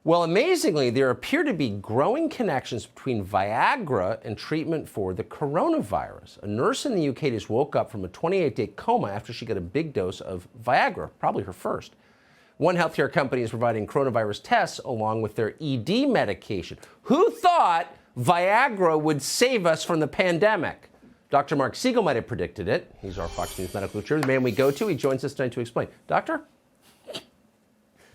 Well, amazingly, there appear to be growing connections between Viagra and treatment for the coronavirus. A nurse in the UK just woke up from a 28-day coma after she got a big dose of Viagra, probably her first. One healthcare company is providing coronavirus tests along with their ED medication. Who thought Viagra would save us from the pandemic? Dr. Marc Siegel might have predicted it. He's our Fox News medical reporter, the man we go to. He joins us tonight to explain. Doctor?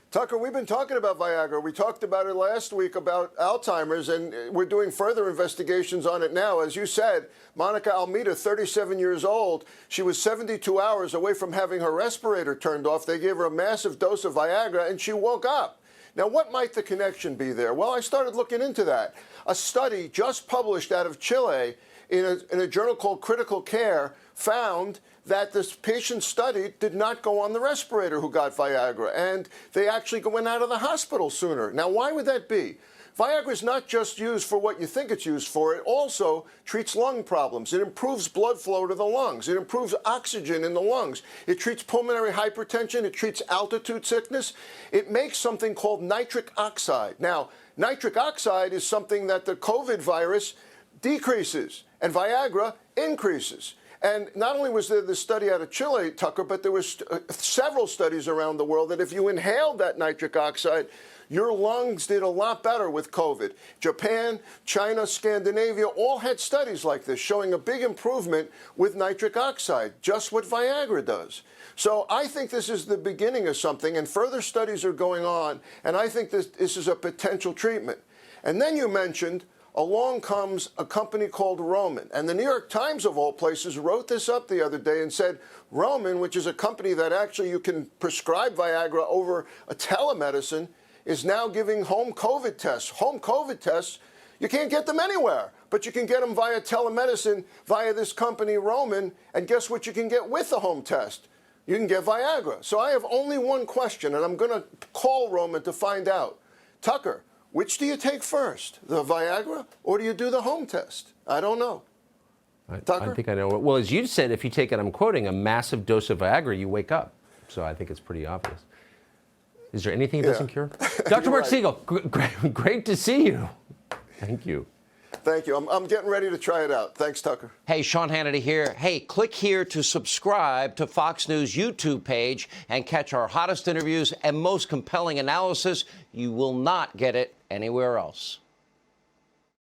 Tucker, we've been talking about Viagra. We talked about it last week about Alzheimer's, and we're doing further investigations on it now. As you said, Monica Almeida, 37 years old, she was 72 hours away from having her respirator turned off. They gave her a massive dose of Viagra, and she woke up. Now, what might the connection be there? Well, I started looking into that. A study just published out of Chile in a journal called Critical Care found that this patient studied did not go on the respirator who got Viagra, and they actually went out of the hospital sooner. Now, why would that be? Viagra is not just used for what you think it's used for. It also treats lung problems. It improves blood flow to the lungs. It improves oxygen in the lungs. It treats pulmonary hypertension. It treats altitude sickness. It makes something called nitric oxide. Now, nitric oxide is something that the COVID virus decreases, and Viagra increases. And not only was there this study out of Chile, Tucker, but there was several studies around the world that if you inhaled that nitric oxide, your lungs did a lot better with COVID. Japan, China, Scandinavia all had studies like this showing a big improvement with nitric oxide, just what Viagra does. So I think this is the beginning of something, and further studies are going on, and I think this is a potential treatment. And then you mentioned along comes a company called Roman. And the New York Times, of all places, wrote this up the other day and said Roman, which is a company that actually you can prescribe Viagra over a telemedicine, is now giving home COVID tests. Home COVID tests, you can't get them anywhere, but you can get them via telemedicine, via this company, Roman. And guess what you can get with the home test? You can get Viagra. So I have only one question, and I'm going to call Roman to find out. Tucker, which do you take first, the Viagra, or do you do the home test? I don't know. Tucker? I think I know. Well, as you said, if you take it, I'm quoting, a massive dose of Viagra, you wake up. So I think it's pretty obvious. Is there anything it doesn't cure? Dr. Marc Siegel, great to see you. Thank you. Thank you. I'm getting ready to try it out. Thanks, Tucker. Hey, Sean Hannity here. Hey, click here to subscribe to Fox News YouTube page and catch our hottest interviews and most compelling analysis. You will not get it anywhere else.